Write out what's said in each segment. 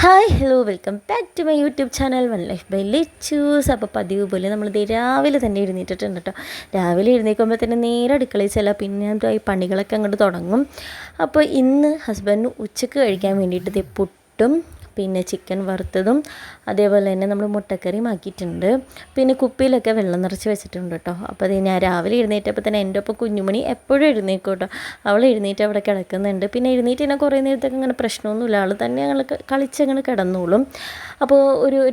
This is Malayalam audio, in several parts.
Hi hello welcome back to my YouTube channel one life by Lichus. അപ്പോൾ പതിവ് പോലെ നമ്മൾ രാവിലെ തന്നെ എഴുന്നേറ്റിട്ടുണ്ട് കേട്ടോ. രാവിലെ എഴുന്നേൽക്കുമ്പോൾ തന്നെ നേരെ അടുക്കളയിൽ ചെല്ലാം, പിന്നെ ഈ പണികളൊക്കെ അങ്ങോട്ട് തുടങ്ങും. അപ്പോൾ ഇന്ന് ഹസ്ബൻഡിന് ഉച്ചയ്ക്ക് കഴിക്കാൻ വേണ്ടിയിട്ട് പുട്ടും പിന്നെ ചിക്കൻ വറുത്തതും അതേപോലെ തന്നെ നമ്മൾ മുട്ടക്കറിയും ആക്കിയിട്ടുണ്ട്. പിന്നെ കുപ്പിയിലൊക്കെ വെള്ളം നിറച്ച് വെച്ചിട്ടുണ്ട് കേട്ടോ. അപ്പോൾ അത് ഞാൻ രാവിലെ എഴുന്നേറ്റപ്പോൾ തന്നെ എൻ്റെ ഒപ്പം കുഞ്ഞുമണി എപ്പോഴും എഴുന്നേക്കും കേട്ടോ. അവൾ എഴുന്നേറ്റ് അവിടെ കിടക്കുന്നുണ്ട്. പിന്നെ എഴുന്നേറ്റ് തന്നെ കുറേ നേരത്തേക്ക് അങ്ങനെ പ്രശ്നമൊന്നുമില്ല, ആൾ തന്നെ ഞങ്ങൾ കളിച്ചങ്ങനെ കിടന്നോളും. അപ്പോൾ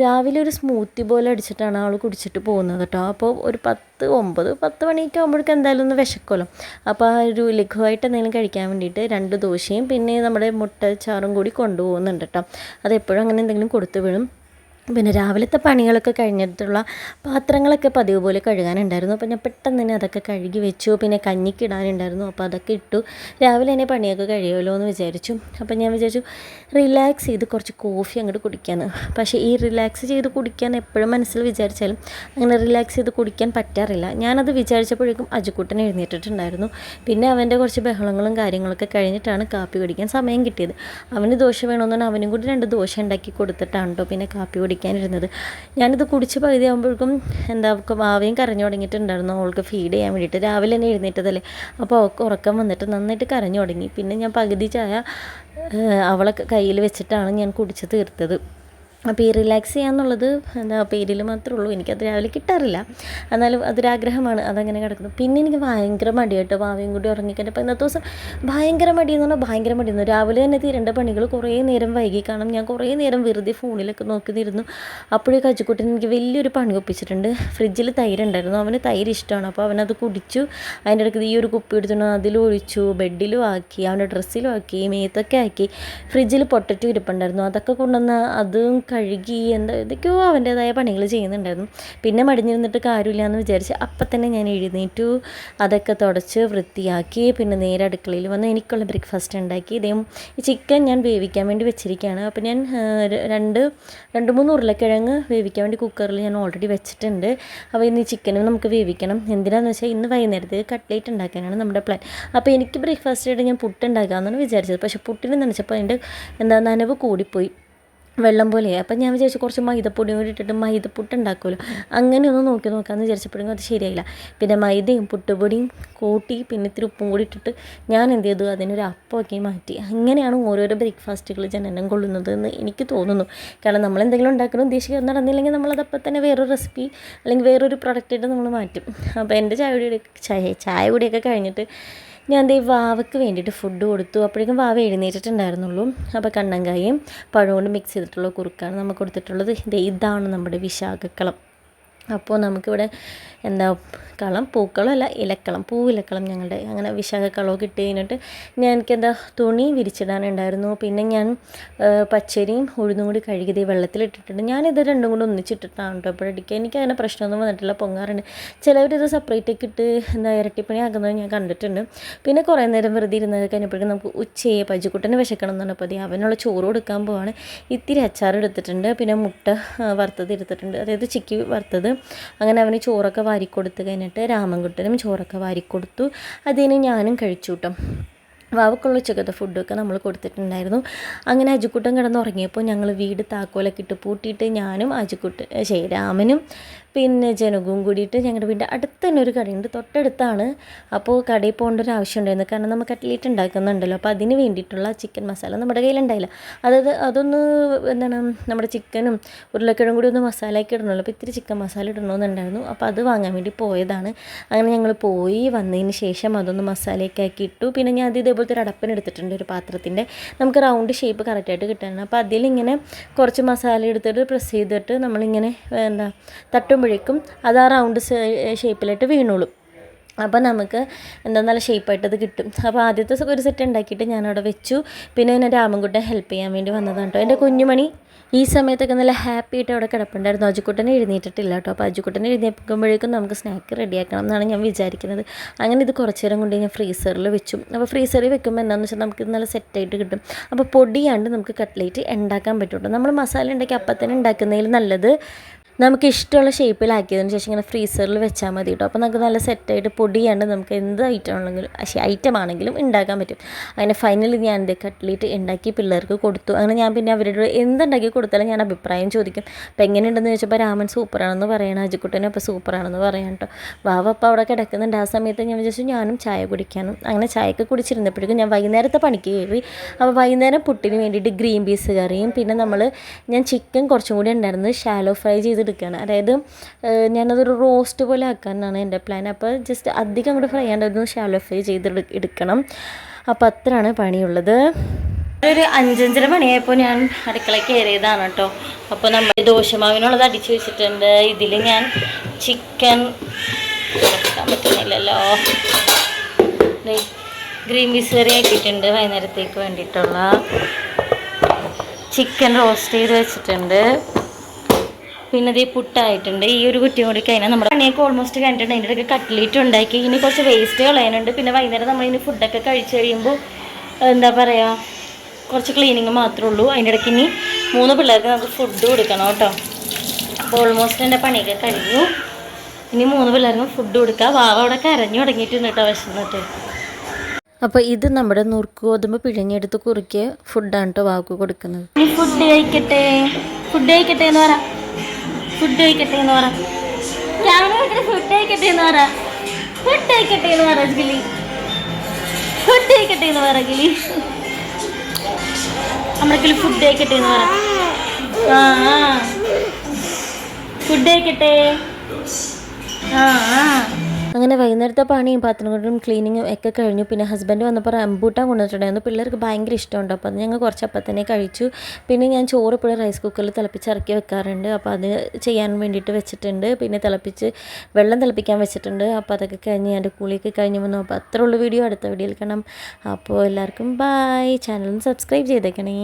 രാവിലെ ഒരു സ്മൂത്തി പോലെ അടിച്ചിട്ടാണ് ആൾ കുടിച്ചിട്ട് പോകുന്നത് കേട്ടോ. അപ്പോൾ ഒരു 10 മണിയൊക്കെ ആകുമ്പോഴേക്കും എന്തായാലും ഒന്ന് വിശക്കുമല്ലോ. അപ്പോൾ ആ ഒരു ലഘുവായിട്ട് എന്തെങ്കിലും കഴിക്കാൻ വേണ്ടിയിട്ട് 2 ദോശയും പിന്നെ നമ്മുടെ മുട്ട ചാറും കൂടി കൊണ്ടുപോകുന്നുണ്ട് കേട്ടോ. അതെപ്പോഴും അങ്ങനെ എന്തെങ്കിലും കൊടുത്തു വിടും. പിന്നെ രാവിലത്തെ പണികളൊക്കെ കഴിഞ്ഞിട്ടുള്ള പാത്രങ്ങളൊക്കെ പതിവ് പോലെ കഴുകാനുണ്ടായിരുന്നു. അപ്പോൾ ഞാൻ പെട്ടെന്ന് തന്നെ അതൊക്കെ കഴുകി വെച്ചു. പിന്നെ കഞ്ഞിക്ക് ഇടാനുണ്ടായിരുന്നു, അപ്പോൾ അതൊക്കെ ഇട്ടു. രാവിലെ തന്നെ പണിയൊക്കെ കഴിയുമല്ലോ എന്ന് വിചാരിച്ചു. അപ്പോൾ ഞാൻ വിചാരിച്ചു റിലാക്സ് ചെയ്ത് കുറച്ച് കോഫി അങ്ങോട്ട് കുടിക്കാമെന്ന്. പക്ഷേ ഈ റിലാക്സ് ചെയ്ത് കുടിക്കാൻ എപ്പോഴും മനസ്സിൽ വിചാരിച്ചാലും അങ്ങനെ റിലാക്സ് ചെയ്ത് കുടിക്കാൻ പറ്റാറില്ല. ഞാനത് വിചാരിച്ചപ്പോഴേക്കും അജുക്കുട്ടൻ എഴുന്നേറ്റിട്ടുണ്ടായിരുന്നു. പിന്നെ അവൻ്റെ കുറച്ച് ബഹളങ്ങളും കാര്യങ്ങളൊക്കെ കഴിഞ്ഞിട്ടാണ് കാപ്പി കുടിക്കാൻ സമയം കിട്ടിയത്. അവന് ദോശ വേണമെന്നാണ് അവനും കൂടി 2 ദോശ ഉണ്ടാക്കി കൊടുത്തിട്ടാണ് കേട്ടോ പിന്നെ കാപ്പി കുടിക്കാനിരുന്നത്. ഞാനിത് കുടിച്ച് പകുതി ആകുമ്പോഴേക്കും വാവയും കരഞ്ഞു തുടങ്ങിയിട്ടുണ്ടായിരുന്നു. അവൾക്ക് ഫീഡ് ചെയ്യാൻ വേണ്ടിയിട്ട് രാവിലെ തന്നെ എഴുന്നേറ്റതല്ലേ, അപ്പോൾ അവൾക്ക് ഉറക്കം വന്നിട്ട് നന്നായിട്ട് കരഞ്ഞു തുടങ്ങി. പിന്നെ ഞാൻ പകുതി ചായ അവളെ കയ്യിൽ വെച്ചിട്ടാണ് ഞാൻ കുടിച്ച് തീർത്തത്. അപ്പോൾ ഈ റിലാക്സ് ചെയ്യാന്നുള്ളത് പേരിൽ മാത്രമേ ഉള്ളൂ, എനിക്കത് രാവിലെ കിട്ടാറില്ല. എന്നാലും അതൊരാഗ്രഹമാണ്, അതങ്ങനെ കിടക്കുന്നു. പിന്നെ എനിക്ക് ഭയങ്കര മടിയായിട്ട് ഭാവിയും കൂടി ഉറങ്ങിക്കഴിഞ്ഞപ്പോൾ ഇന്നത്തെ ദിവസം ഭയങ്കര മടിയെന്ന് പറഞ്ഞാൽ ഭയങ്കര മടിയെന്നു. രാവിലെ തന്നെ തീരേണ്ട പണികൾ കുറേ നേരം വൈകി കാണും. ഞാൻ കുറേ നേരം വെറുതെ ഫോണിലൊക്കെ നോക്കിയിരുന്നു. അപ്പോഴേക്കും അജുക്കുട്ടൻ എനിക്ക് വലിയൊരു പണി ഒപ്പിച്ചിട്ടുണ്ട്. ഫ്രിഡ്ജിൽ തൈരുണ്ടായിരുന്നു, അവന് തൈര് ഇഷ്ടമാണ്. അപ്പോൾ അവനത് കുടിച്ചു. അതിൻ്റെ ഇടയ്ക്ക് ഈ ഒരു കുപ്പി എടുത്തു അതിലും ഒഴിച്ചു, ബെഡിലും ആക്കി, അവൻ്റെ ഡ്രസ്സിലും ആക്കി, മേത്തൊക്കെ ആക്കി. ഫ്രിഡ്ജിൽ പൊട്ടറ്റോ ഇരിപ്പുണ്ടായിരുന്നു, അതൊക്കെ കൊണ്ടുവന്ന് അതും കഴുകി എന്തൊക്കെയോ അവൻ്റേതായ പണികൾ ചെയ്യുന്നുണ്ടായിരുന്നു. പിന്നെ മടിഞ്ഞിരുന്നിട്ട് കാര്യമില്ല എന്ന് വിചാരിച്ച് അപ്പം തന്നെ ഞാൻ എഴുന്നേറ്റു, അതൊക്കെ തുടച്ച് വൃത്തിയാക്കി. പിന്നെ നേരെ അടുക്കളയിൽ വന്ന് എനിക്കുള്ള ബ്രേക്ക്ഫാസ്റ്റ് ഉണ്ടാക്കി. ഇതേം ഈ ചിക്കൻ ഞാൻ വേവിക്കാൻ വേണ്ടി വെച്ചിരിക്കുകയാണ്. അപ്പോൾ ഞാൻ 2-3 ഉരുളക്കിഴങ്ങ് വേവിക്കാൻ വേണ്ടി കുക്കറിൽ ഞാൻ ഓൾറെഡി വെച്ചിട്ടുണ്ട്. അപ്പോൾ ഇന്ന് ഈ ചിക്കനും നമുക്ക് വേവിക്കണം. എന്തിനാണെന്ന് വെച്ചാൽ ഇന്ന് വൈകുന്നേരത്ത് കട്ട്ലേറ്റ് ഉണ്ടാക്കാനാണ് നമ്മുടെ പ്ലാൻ. അപ്പോൾ എനിക്ക് ബ്രേക്ക്ഫാസ്റ്റായിട്ട് ഞാൻ പുട്ട് ഉണ്ടാക്കാമെന്നാണ് വിചാരിച്ചത്. പക്ഷേ പുട്ടിന് നനച്ചപ്പോൾ അതിൻ്റെ നനവ് കൂടിപ്പോയി, വെള്ളം പോലെ. അപ്പം ഞാൻ വിചാരിച്ചു കുറച്ച് മൈദപ്പൊടിയും കൂടി ഇട്ടിട്ട് മൈദപ്പുട്ട് ഉണ്ടാക്കുമല്ലോ, അങ്ങനെ ഒന്ന് നോക്കാമെന്ന് വിചാരിച്ചപ്പോഴേക്കും അത് ശരിയായില്ല. പിന്നെ മൈദയും പുട്ടുപൊടിയും കൂട്ടി പിന്നെ ഇത്തിരി ഉപ്പും കൂടി ഇട്ടിട്ട് ഞാൻ എന്ത് ചെയ്തു, അതിനൊരു അപ്പമാക്കി മാറ്റി. അങ്ങനെയാണ് ഓരോരോ ബ്രേക്ക്ഫാസ്റ്റുകൾ ജനനം കൊള്ളുന്നത് എന്ന് എനിക്ക് തോന്നുന്നു. കാരണം നമ്മൾ എന്തെങ്കിലും ഉണ്ടാക്കണം ഉദ്ദേശിക്കാൻ നടന്നില്ലെങ്കിൽ നമ്മളതപ്പം തന്നെ വേറൊരു റെസിപ്പി അല്ലെങ്കിൽ വേറൊരു പ്രൊഡക്റ്റായിട്ട് നമ്മൾ മാറ്റും. അപ്പോൾ എൻ്റെ ചായ കൂടിയൊക്കെ കഴിഞ്ഞിട്ട് ഞാൻ വാവയ്ക്ക് വേണ്ടിയിട്ട് ഫുഡ് കൊടുത്തു. അപ്പോഴേക്കും വാവ എഴുന്നേറ്റിട്ടുണ്ടായിരുന്നുള്ളൂ. അപ്പോൾ കണ്ണങ്കായും പഴം കൊണ്ട് മിക്സ് ചെയ്തിട്ടുള്ള കുറുക്കാണ് നമുക്ക് കൊടുത്തിട്ടുള്ളത്. ഇതാണ് നമ്മുടെ വിശാഖക്കളം. അപ്പോൾ നമുക്കിവിടെ പൂക്കളമല്ല ഇലക്കളം, പൂവിലക്കളം ഞങ്ങളുടെ. അങ്ങനെ വിശാഖക്കളമൊക്കെ ഇട്ട് കഴിഞ്ഞിട്ട് എനിക്കെന്താ തുണി വിരിച്ചിടാനുണ്ടായിരുന്നു. പിന്നെ ഞാൻ പച്ചരിയും ഉഴുന്നും കൂടി കഴുകിയത് വെള്ളത്തിലിട്ടിട്ടുണ്ട്. ഞാനിത് രണ്ടും കൂടി ഒന്നിച്ചിട്ടിട്ടാണ് കേട്ടോ എപ്പോഴടിക്കുക. എനിക്കങ്ങനെ പ്രശ്നമൊന്നും വന്നിട്ടില്ല, പൊങ്ങാറുണ്ട്. ചിലവരിത് സെപ്പറേറ്റൊക്കെ ഇട്ട് ഇരട്ടിപ്പണി ആക്കുന്നത് ഞാൻ കണ്ടിട്ടുണ്ട്. പിന്നെ കുറേ നേരം വെറുതെ ഇരുന്നത് കഴിഞ്ഞപ്പോഴേക്കും നമുക്ക് ഉച്ചയെ പജുക്കുട്ടന് വിശക്കണം എന്ന് പറഞ്ഞപ്പോൾ അവനുള്ള ചോറ് കൊടുക്കാൻ പോവാണ്. ഇത്തിരി അച്ചാർ എടുത്തിട്ടുണ്ട്, പിന്നെ മുട്ട വറുത്തത് എടുത്തിട്ടുണ്ട്, അതായത് ചിക്കി വറുത്തത്. അങ്ങനെ അവന് ചോറൊക്കെ വാരിക്കൊടുത്ത് കഴിഞ്ഞിട്ട് രാമൻകുട്ടനും ചോറൊക്കെ വാരിക്കൊടുത്തു. അതിന് ഞാനും കഴിച്ചു കേട്ടോ. വാവക്കുള്ള ഉച്ചക്കത്തെ ഫുഡൊക്കെ നമ്മൾ കൊടുത്തിട്ടുണ്ടായിരുന്നു. അങ്ങനെ അജുക്കുട്ടൻ കിടന്നുറങ്ങിയപ്പോൾ ഞങ്ങൾ വീട് താക്കോലൊക്കെ ഇട്ട് പൂട്ടിയിട്ട് ഞാനും രാമനും പിന്നെ ജനകവും കൂടിയിട്ട് ഞങ്ങളുടെ വീടിൻ്റെ അടുത്ത് തന്നെ ഒരു കടയുണ്ട്, തൊട്ടടുത്താണ്. അപ്പോൾ കടയിൽ പോകേണ്ട ഒരു ആവശ്യം ഉണ്ടായിരുന്നു, കാരണം നമുക്ക് കട്ട്ലേറ്റ് ഉണ്ടാക്കുന്നുണ്ടല്ലോ. അപ്പോൾ അതിന് വേണ്ടിയിട്ടുള്ള ചിക്കൻ മസാല നമ്മുടെ കയ്യിലുണ്ടായില്ല. അതൊന്ന് നമ്മുടെ ചിക്കനും ഉരുളക്കിഴങ്ങും കൂടി ഒന്ന് മസാലയൊക്കെ ഇടണമല്ലോ. അപ്പോൾ ഇത്തിരി ചിക്കൻ മസാല ഇടണമെന്നുണ്ടായിരുന്നു. അപ്പോൾ അത് വാങ്ങാൻ വേണ്ടി പോയതാണ്. അങ്ങനെ ഞങ്ങൾ പോയി വന്നതിന് ശേഷം അതൊന്ന് മസാലയൊക്കെ ആക്കി ഇട്ടു. പിന്നെ ഞാൻ ഇതേപോലത്തെ ഒരു അടപ്പൻ എടുത്തിട്ടുണ്ട്, ഒരു പാത്രത്തിൻ്റെ. നമുക്ക് റൗണ്ട് ഷേപ്പ് കറക്റ്റായിട്ട് കിട്ടാനാണ്. അപ്പോൾ അതിലിങ്ങനെ കുറച്ച് മസാല എടുത്തിട്ട് പ്രസ് ചെയ്തിട്ട് നമ്മളിങ്ങനെ തട്ടുമ്പോഴേക്കും അത് ആ റൗണ്ട് ഷേപ്പിലായിട്ട് വീണോളും. അപ്പോൾ നമുക്ക് നല്ല ഷേപ്പായിട്ടത് കിട്ടും. അപ്പോൾ ആദ്യത്തെ ഒരു സെറ്റ് ഉണ്ടാക്കിയിട്ട് ഞാനവിടെ വെച്ചു. പിന്നെ എന്നെ രാമൻകുട്ടൻ ഹെൽപ്പ് ചെയ്യാൻ വേണ്ടി വന്നതാണ് കേട്ടോ. എൻ്റെ കുഞ്ഞുമണി ഈ സമയത്തൊക്കെ നല്ല ഹാപ്പി ആയിട്ട് അവിടെ കിടപ്പുണ്ടായിരുന്നു. അജുക്കുട്ടനെ എഴുന്നേറ്റിട്ടില്ല കേട്ടോ. അപ്പോൾ അജുക്കുട്ടനെ എഴുന്നേൽക്കുമ്പോഴേക്കും നമുക്ക് സ്നാക്ക് റെഡിയാക്കണം എന്നാണ് ഞാൻ വിചാരിക്കുന്നത്. അങ്ങനെ ഇത് കുറച്ച് നേരം കൊണ്ട് ഞാൻ ഫ്രീസറിൽ വെച്ചു. അപ്പോൾ ഫ്രീസറിൽ വെക്കുമ്പോൾ എന്താണെന്ന് വെച്ചാൽ നമുക്ക് ഇത് നല്ല സെറ്റായിട്ട് കിട്ടും. അപ്പോൾ പൊടിയാണ്ട് നമുക്ക് കട്ട്ലേറ്റ് ഉണ്ടാക്കാൻ പറ്റും കേട്ടോ. നമ്മൾ മസാല ഉണ്ടാക്കി അപ്പം തന്നെ ഉണ്ടാക്കുന്നതിൽ നല്ലത് നമുക്ക് ഇഷ്ടമുള്ള ഷേപ്പിലാക്കിയതിന് ശേഷം ഇങ്ങനെ ഫ്രീസറിൽ വെച്ചാൽ മതി കേട്ടോ. അപ്പോൾ നമുക്ക് നല്ല സെറ്റായിട്ട് പൊടിയാണ്ട് നമുക്ക് എന്ത് ഐറ്റം ആണെങ്കിലും ഉണ്ടാക്കാൻ പറ്റും. അങ്ങനെ ഫൈനലി ഞാൻ എൻ്റെ കട്ട്ലേറ്റ് ഉണ്ടാക്കി പിള്ളേർക്ക് കൊടുത്തു. അങ്ങനെ ഞാൻ പിന്നെ അവരോട് എന്തുണ്ടാക്കി കൊടുത്താലും ഞാൻ അഭിപ്രായം ചോദിക്കും. അപ്പോൾ എങ്ങനെയുണ്ടെന്ന് ചോദിച്ചപ്പോൾ രാമൻ സൂപ്പറാണെന്ന് പറയണം, അജിക്കുട്ടനും അപ്പോൾ സൂപ്പറാണെന്ന് പറയാം കേട്ടോ. വാവ അപ്പോൾ അവിടെ കിടക്കുന്നുണ്ട്. ആ സമയത്ത് ഞാൻ വിചാരിച്ചു ഞാനും ചായ കുടിക്കാനും. അങ്ങനെ ചായയൊക്കെ കുടിച്ചിരുന്നപ്പോഴേക്കും ഞാൻ വൈകുന്നേരത്തെ പണിക്ക് കയറി. അപ്പോൾ വൈകുന്നേരം പുട്ടിന് വേണ്ടിയിട്ട് ഗ്രീൻ പീസ് കറിയും പിന്നെ ഞാൻ ചിക്കൻ കുറച്ചും കൂടി ഉണ്ടായിരുന്നു ഷാലോ ഫ്രൈ ചെയ്തെടുക്കുകയാണ്. അതായത് ഞാനതൊരു റോസ്റ്റ് പോലെ ആക്കാനാണ് എൻ്റെ പ്ലാൻ. അപ്പോൾ ജസ്റ്റ് അധികം അങ്ങോട്ട് ഫ്രൈ ചെയ്യാണ്ടൊന്ന് ഷാലോ ഫ്രൈ എടുക്കണം. അപ്പോൾ അത്രയാണ് പണിയുള്ളത്. ഒരു 5-5:30 മണിയായപ്പോൾ ഞാൻ അടുക്കളയ്ക്ക് കയറിയതാണ് കേട്ടോ. അപ്പോൾ നമ്മൾ ദോശമാവിനുള്ളത് അടിച്ചു വെച്ചിട്ടുണ്ട്. ഇതിൽ ഞാൻ ചിക്കൻ എടുക്കാൻ പറ്റുന്നില്ലല്ലോ, ഗ്രീൻ പീസ് കറി ആക്കിയിട്ടുണ്ട്. വൈകുന്നേരത്തേക്ക് വേണ്ടിയിട്ടുള്ള ചിക്കൻ റോസ്റ്റ് ചെയ്ത് വെച്ചിട്ടുണ്ട്. പിന്നെ ഇത് പുട്ടായിട്ടുണ്ട്. ഈ ഒരു കുറ്റിയും കൂടി കഴിഞ്ഞാൽ നമ്മുടെ പണിയൊക്കെ ഓൾമോസ്റ്റ് കഴിഞ്ഞിട്ടുണ്ട്. അതിൻ്റെ ഇടയ്ക്ക് കട്ട്ലേറ്റ് ഉണ്ടാക്കി. ഇനി കുറച്ച് വേസ്റ്റ് കളയാനുണ്ട്. പിന്നെ വൈകുന്നേരം നമ്മളിനി ഫുഡൊക്കെ കഴിച്ച് കഴിയുമ്പോൾ എന്താ പറയുക, കുറച്ച് ക്ലീനിങ് മാത്രമേ ഉള്ളൂ. അതിൻ്റെ ഇടയ്ക്ക് ഇനി 3 പിള്ളേർക്ക് നമുക്ക് ഫുഡ് കൊടുക്കണം കേട്ടോ. അപ്പോൾ ഓൾമോസ്റ്റ് എൻ്റെ പണിയൊക്കെ കഴിഞ്ഞു. ഇനി 3 പിള്ളേർക്കും ഫുഡ് കൊടുക്കുക. വാവ അവിടെ കരഞ്ഞു തുടങ്ങിയിട്ടുണ്ട് കേട്ടോ വിശന്നിട്ട്. അപ്പോൾ ഇത് നമ്മുടെ നുറുക്ക് ഗോതമ്പ് പിഴിഞ്ഞെടുത്ത് കുറുക്കിയ ഫുഡാണ് കേട്ടോ വാവക്ക് കൊടുക്കുന്നത്. ഫുഡ് കഴിക്കട്ടെ എന്ന് പറ, ഫുഡ് കഴിക്കട്ടെ എന്ന് പറ, ഫുഡ് കഴിക്കട്ടെ എന്ന് പറ, ഫുഡ് കഴിക്കട്ടെ എന്ന് പറ ഗിലി, ഫുഡ് കഴിക്കട്ടെ എന്ന് പറ ഗിലി, നമ്മളെ ഫുഡ് കഴിക്കട്ടെ എന്ന് പറ. ഫുഡ് കഴിക്കട്ടെ. അങ്ങനെ വൈകുന്നേരത്തെ പണിയും പാത്രങ്ങളും ക്ലീനിങ്ങും ഒക്കെ കഴിഞ്ഞു. പിന്നെ ഹസ്ബൻഡ് വന്നപ്പോൾ റംബൂട്ടാൻ കൊണ്ടുവന്നിട്ടുണ്ടായിരുന്നു. പിള്ളേർക്ക് ഭയങ്കര ഇഷ്ടമുണ്ട്. അപ്പോൾ അത് ഞങ്ങൾ കുറച്ച് അപ്പം തന്നെ കഴിച്ചു. പിന്നെ ഞാൻ ചോറ് ഇപ്പോഴും റൈസ് കുക്കറിൽ തിളപ്പിച്ചിറക്കി വെക്കാറുണ്ട്. അപ്പോൾ അത് ചെയ്യാൻ വേണ്ടിയിട്ട് വെച്ചിട്ടുണ്ട്. പിന്നെ വെള്ളം തിളപ്പിക്കാൻ വെച്ചിട്ടുണ്ട്. അപ്പോൾ അതൊക്കെ കഴിഞ്ഞ് എൻ്റെ കുളിയൊക്കെ കഴിഞ്ഞ് വന്നു. അപ്പോൾ അത്രയുള്ള വീഡിയോ അടുത്ത വീഡിയോയിൽ കാണാം. അപ്പോൾ എല്ലാവർക്കും ബൈ. ചാനൽ സബ്സ്ക്രൈബ് ചെയ്തേക്കണേ.